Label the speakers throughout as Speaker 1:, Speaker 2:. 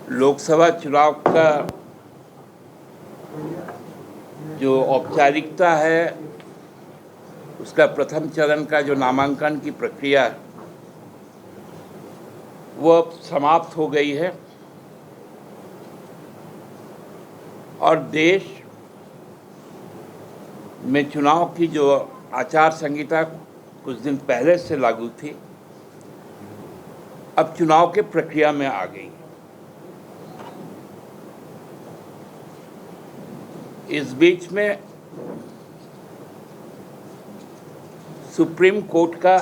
Speaker 1: लोकसभा चुनाव का जो औपचारिकता है उसका प्रथम चरण का जो नामांकन की प्रक्रिया है वो अब समाप्त हो गई है और देश में चुनाव की जो आचार संहिता कुछ दिन पहले से लागू थी अब चुनाव के प्रक्रिया में आ गई। इस बीच में सुप्रीम कोर्ट का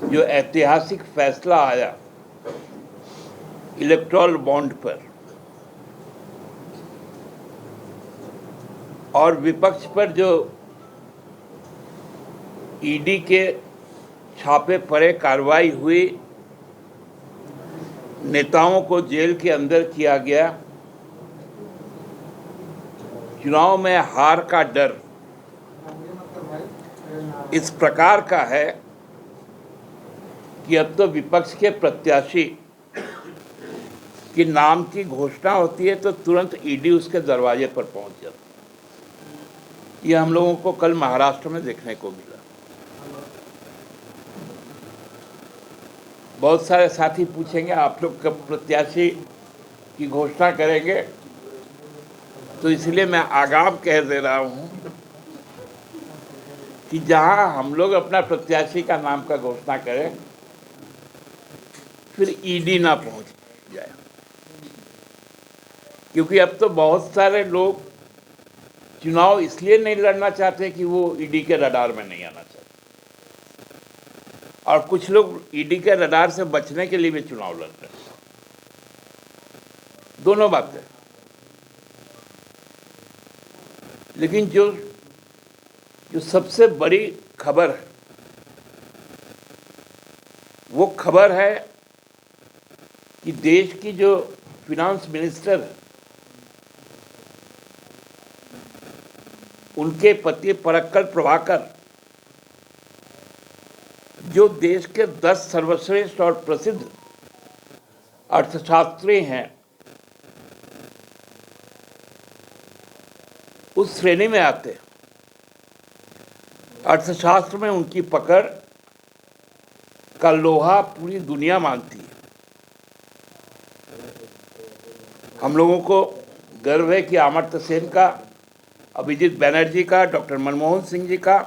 Speaker 1: जो ऐतिहासिक फैसला आया इलेक्टोरल बॉन्ड पर और विपक्ष पर जो ईडी के छापे पड़े कार्रवाई हुई, नेताओं को जेल के अंदर किया गया, चुनाव में हार का डर इस प्रकार का है कि अब तो विपक्ष के प्रत्याशी के नाम की घोषणा होती है तो तुरंत ईडी उसके दरवाजे पर पहुंच जाती है। ये हम लोगों को कल महाराष्ट्र में देखने को मिला। बहुत सारे साथी पूछेंगे आप लोग कब प्रत्याशी की घोषणा करेंगे, तो इसलिए मैं आगाम कह दे रहा हूं कि जहां हम लोग अपना प्रत्याशी का नाम का घोषणा करें फिर ईडी ना पहुंच जाए, क्योंकि अब तो बहुत सारे लोग चुनाव इसलिए नहीं लड़ना चाहते कि वो ईडी के रडार में नहीं आना चाहते और कुछ लोग ईडी के रडार से बचने के लिए भी चुनाव लड़ रहे हैं। दोनों बातें। लेकिन जो सबसे बड़ी खबर है वो खबर है कि देश की जो फिनांस मिनिस्टर है उनके पति पराक्कल प्रभाकर, जो देश के 10 सर्वश्रेष्ठ और प्रसिद्ध अर्थशास्त्री हैं, उस श्रेणी में आते। अर्थशास्त्र में उनकी पकड़ का लोहा पूरी दुनिया मानती है। हम लोगों को गर्व है कि अमर्त्य सेन का, अभिजीत बैनर्जी का, डॉक्टर मनमोहन सिंह जी का,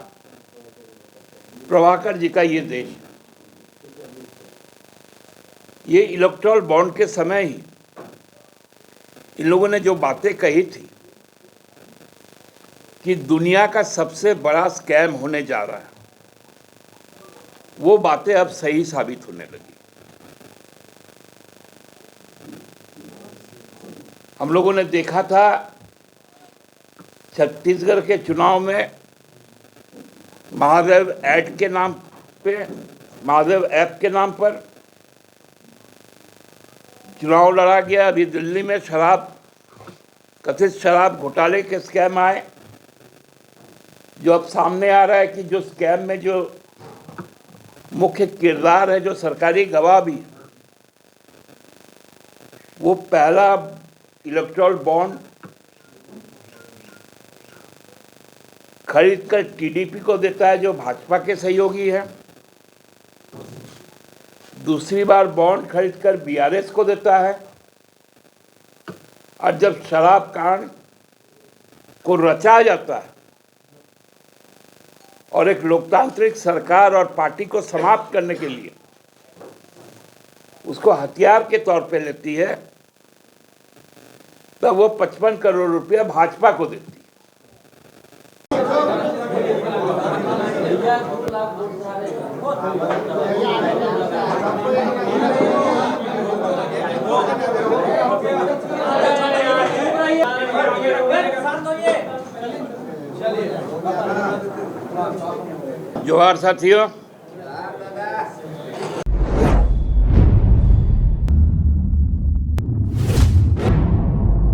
Speaker 1: प्रभाकर जी का ये देश, ये इलेक्टोरल बॉन्ड के समय ही इन लोगों ने जो बातें कही थी कि दुनिया का सबसे बड़ा स्कैम होने जा रहा है, वो बातें अब सही साबित होने लगी। हम लोगों ने देखा था छत्तीसगढ़ के चुनाव में महादेव ऐप के नाम पर चुनाव लड़ा गया। अभी दिल्ली में कथित शराब घोटाले के स्कैम आए, जो अब सामने आ रहा है कि जो स्कैम में जो मुख्य किरदार है, जो सरकारी गवाह भी, वो पहला इलेक्टोरल बॉन्ड खरीदकर टीडीपी को देता है, जो भाजपा के सहयोगी है। दूसरी बार बॉन्ड खरीदकर बीआरएस को देता है। और जब शराब कांड को रचा जाता है और एक लोकतांत्रिक सरकार और पार्टी को समाप्त करने के लिए उसको हथियार के तौर पे लेती है, तब वो 55 करोड़ रुपया भाजपा को देती है। जोहार साथियों।